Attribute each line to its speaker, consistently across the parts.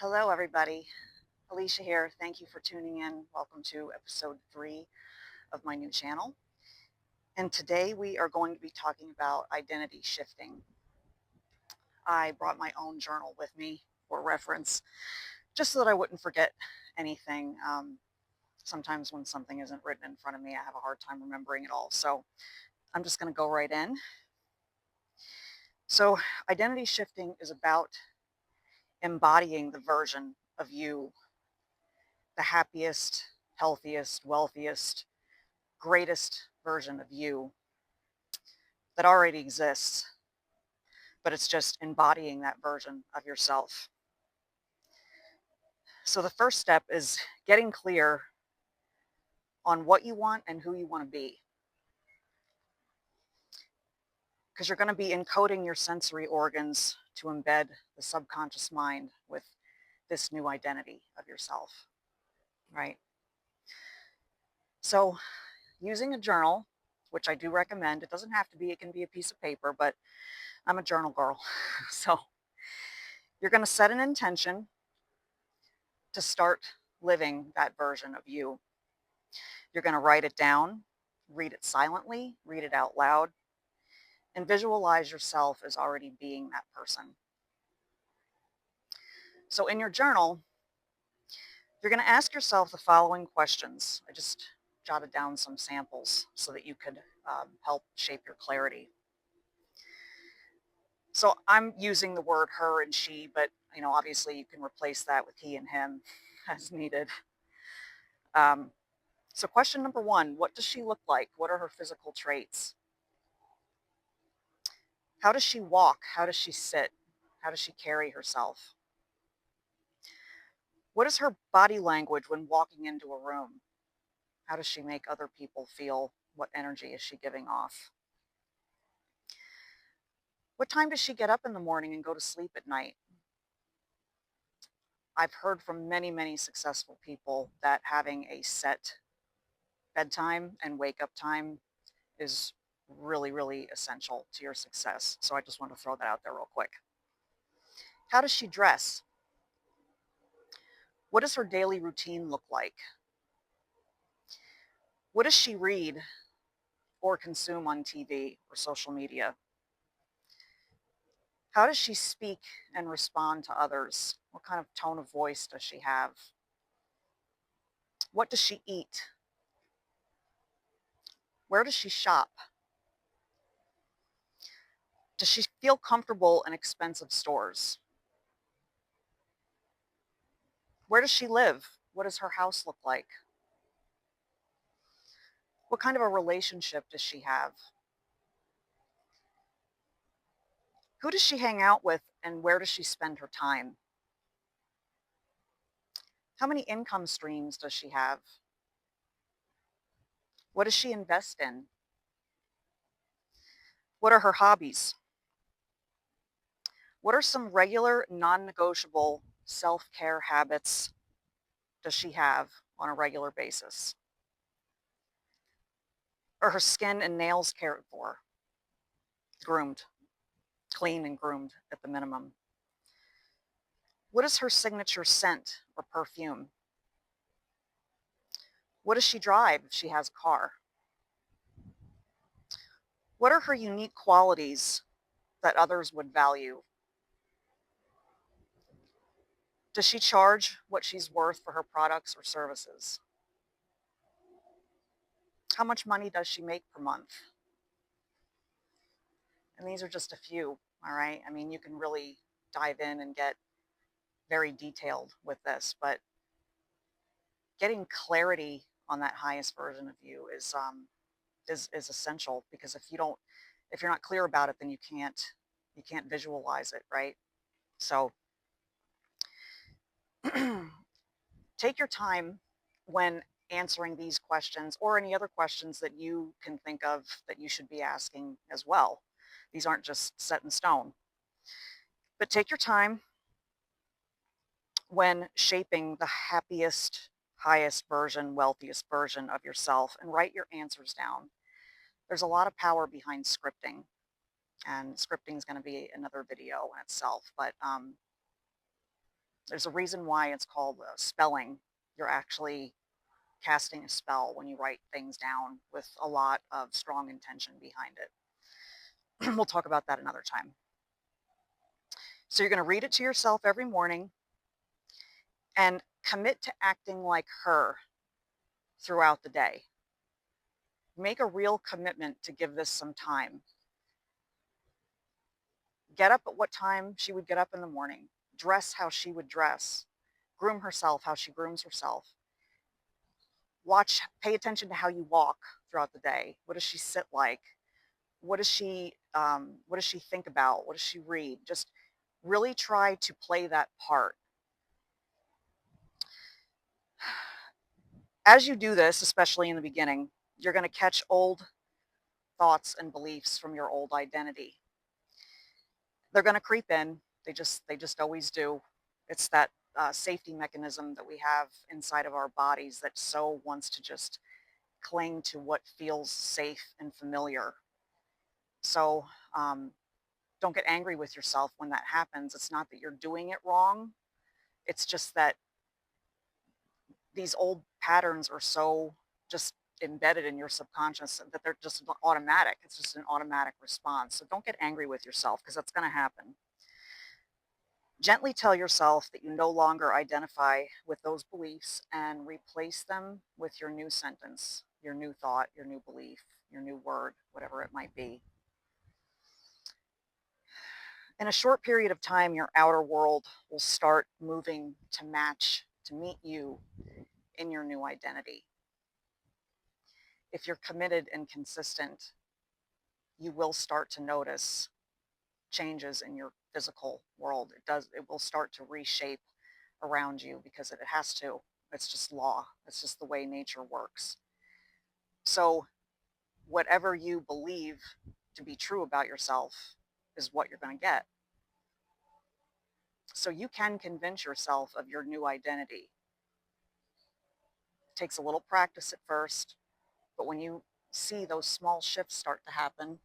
Speaker 1: Hello, everybody. Alicia here. Thank you for tuning in. Welcome to episode 3 of my new channel. And today we are going to be talking about identity shifting. I brought my own journal with me for reference, just so that I wouldn't forget anything. Sometimes when something isn't written in front of me, I have a hard time remembering it all. So I'm just going to go right in. So, identity shifting is about embodying the version of you, the happiest, healthiest, wealthiest, greatest version of you that already exists, but it's just embodying that version of yourself. So the first step is getting clear on what you want and who you want to be, because you're going to be encoding your sensory organs to embed the subconscious mind with this new identity of yourself, right? So using a journal, which I do recommend, it doesn't have to be, it can be a piece of paper, but I'm a journal girl. So you're going to set an intention to start living that version of you. You're going to write it down, read it silently, read it out loud, and visualize yourself as already being that person. So in your journal, you're going to ask yourself the following questions. I just jotted down some samples so that you could help shape your clarity. So I'm using the word her and she, but obviously you can replace that with he and him as needed. Um, so question number 1, what does she look like? What are her physical traits? How does she walk? How does she sit? How does she carry herself? What is her body language when walking into a room? How does she make other people feel? What energy is she giving off? What time does she get up in the morning and go to sleep at night? I've heard from many, many successful people that having a set bedtime and wake up time is really, really essential to your success. So I just want to throw that out there real quick. How does she dress? What does her daily routine look like? What does she read or consume on TV or social media? How does she speak and respond to others? What kind of tone of voice does she have? What does she eat? Where does she shop? Does she feel comfortable in expensive stores? Where does she live? What does her house look like? What kind of a relationship does she have? Who does she hang out with and where does she spend her time? How many income streams does she have? What does she invest in? What are her hobbies? What are some regular, non-negotiable self-care habits does she have on a regular basis? Are her skin and nails cared for? Groomed, clean and groomed at the minimum? What is her signature scent or perfume? What does she drive if she has a car? What are her unique qualities that others would value? Does she charge what she's worth for her products or services? How much money does she make per month? And these are just a few, all right? I mean, you can really dive in and get very detailed with this, but getting clarity on that highest version of you is essential, because if you're not clear about it, then you can't visualize it, right? So take your time when answering these questions or any other questions that you can think of that you should be asking as well. These aren't just set in stone, but take your time when shaping the happiest, highest version, wealthiest version of yourself, and write your answers down. There's a lot of power behind scripting, and scripting is going to be another video in itself, but There's a reason why it's called spelling. You're actually casting a spell when you write things down with a lot of strong intention behind it. We'll talk about that another time. So you're going to read it to yourself every morning and commit to acting like her throughout the day. Make a real commitment to give this some time. Get up at what time she would get up in the morning. Dress how she would dress. Groom herself how she grooms herself. Pay attention to how you walk throughout the day. What does she sit like? What does she think about? What does she read? Just really try to play that part. As you do this, especially in the beginning, you're going to catch old thoughts and beliefs from your old identity. They're going to creep in. They just always do. It's that safety mechanism that we have inside of our bodies that so wants to just cling to what feels safe and familiar. So don't get angry with yourself when that happens. It's not that you're doing it wrong. It's just that these old patterns are so just embedded in your subconscious that they're just automatic. It's just an automatic response. So don't get angry with yourself because that's going to happen. Gently tell yourself that you no longer identify with those beliefs and replace them with your new sentence, your new thought, your new belief, your new word, whatever it might be. In a short period of time, your outer world will start moving to match, to meet you in your new identity. If you're committed and consistent, you will start to notice changes in your physical world. It will start to reshape around you because it has to. It's just law. It's just the way nature works. So whatever you believe to be true about yourself is what you're going to get. So you can convince yourself of your new identity. It takes a little practice at first, but when you see those small shifts start to happen,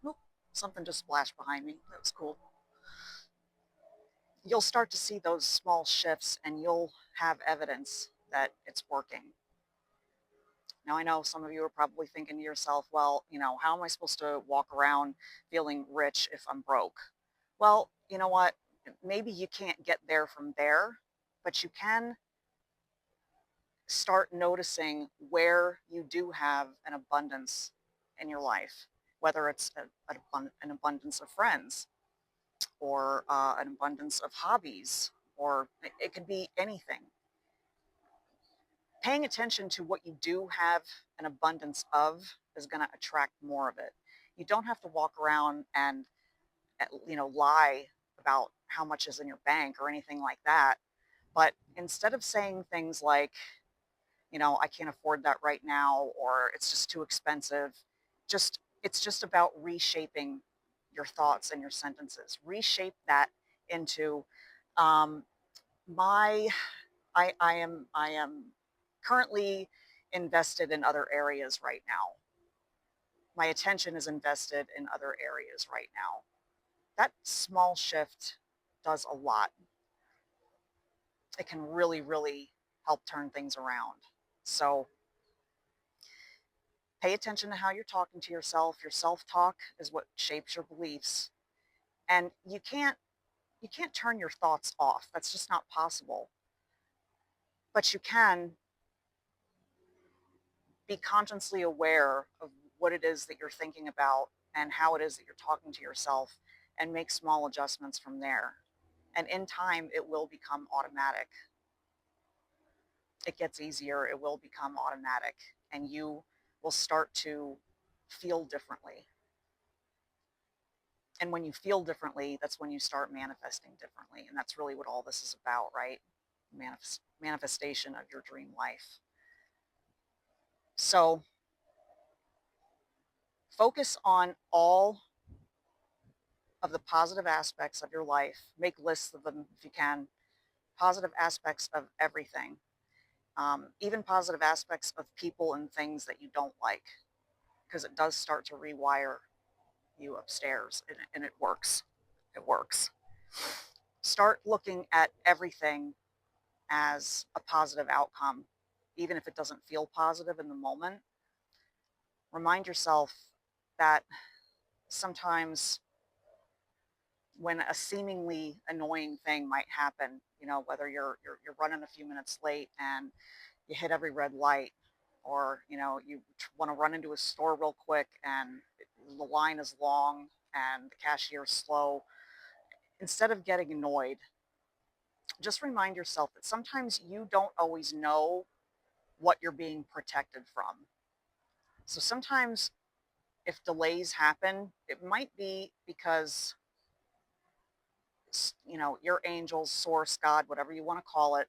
Speaker 1: something just splashed behind me. That was cool. You'll start to see those small shifts and you'll have evidence that it's working. Now, I know some of you are probably thinking to yourself, well, how am I supposed to walk around feeling rich if I'm broke? Well, you know what? Maybe you can't get there from there, but you can start noticing where you do have an abundance in your life, whether it's an abundance of friends or an abundance of hobbies, or it could be anything. Paying attention to what you do have an abundance of is going to attract more of it. You don't have to walk around and lie about how much is in your bank or anything like that. But instead of saying things like, I can't afford that right now, or it's just too expensive, it's just about reshaping your thoughts and your sentences. Reshape that into um, my I am currently invested in other areas right now. My attention is invested in other areas right now. That small shift does a lot. It can really, really help turn things around. So pay attention to how you're talking to yourself. Your self-talk is what shapes your beliefs. And you can't turn your thoughts off. That's just not possible. But you can be consciously aware of what it is that you're thinking about and how it is that you're talking to yourself and make small adjustments from there. And in time, it will become automatic. It gets easier. It will become automatic. And you will start to feel differently. And when you feel differently, that's when you start manifesting differently. And that's really what all this is about, right? Manifestation of your dream life. So focus on all of the positive aspects of your life. Make lists of them if you can. Positive aspects of everything. Even positive aspects of people and things that you don't like, because it does start to rewire you upstairs, and it works. It works. Start looking at everything as a positive outcome, even if it doesn't feel positive in the moment. Remind yourself that sometimes when a seemingly annoying thing might happen, whether you're running a few minutes late and you hit every red light, or you want to run into a store real quick and the line is long and the cashier's slow, instead of getting annoyed, just remind yourself that sometimes you don't always know what you're being protected from. So sometimes if delays happen, it might be because your angels, source, God, whatever you want to call it,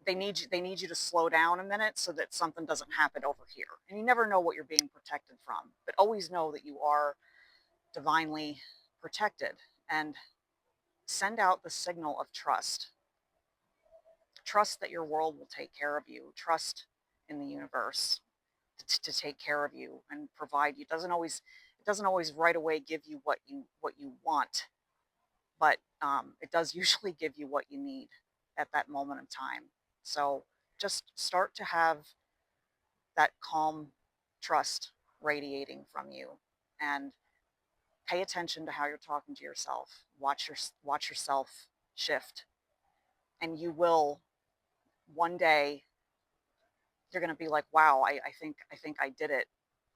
Speaker 1: they need you to slow down a minute so that something doesn't happen over here. And you never know what you're being protected from, but always know that you are divinely protected, and send out the signal of trust. Trust that your world will take care of you. Trust in the universe to take care of you and provide you. It doesn't always right away give you what you want, but it does usually give you what you need at that moment of time. So just start to have that calm trust radiating from you, and pay attention to how you're talking to yourself. Watch yourself shift, and you will one day, you're going to be like, wow, I think I did it.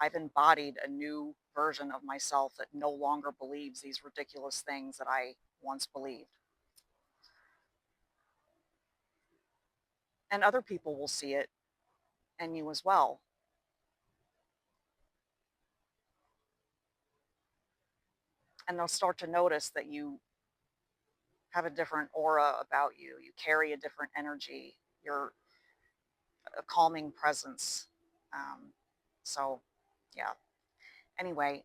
Speaker 1: I've embodied a new version of myself that no longer believes these ridiculous things that I once believed. And other people will see it, and you as well. And they'll start to notice that you have a different aura about you. You carry a different energy. You're a calming presence. Um, so, yeah. Anyway,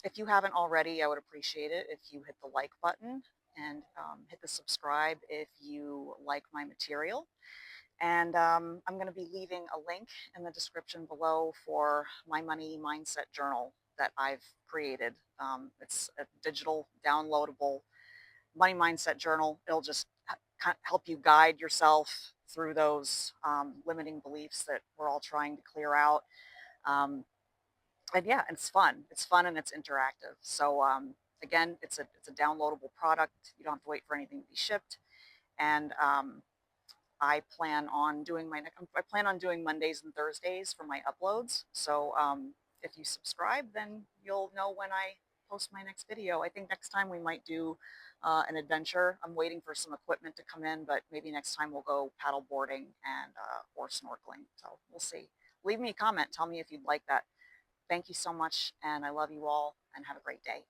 Speaker 1: if you haven't already, I would appreciate it if you hit the like button, and hit the subscribe if you like my material. And I'm going to be leaving a link in the description below for my money mindset journal that I've created. It's a digital, downloadable money mindset journal. It'll just help you guide yourself through those limiting beliefs that we're all trying to clear out. Um, and yeah, it's fun. It's fun and it's interactive. So again, it's a downloadable product. You don't have to wait for anything to be shipped. And I plan on doing Mondays and Thursdays for my uploads. So if you subscribe, then you'll know when I post my next video. I think next time we might do an adventure. I'm waiting for some equipment to come in, but maybe next time we'll go paddle boarding and or snorkeling. So we'll see. Leave me a comment. Tell me if you'd like that. Thank you so much, and I love you all, and have a great day.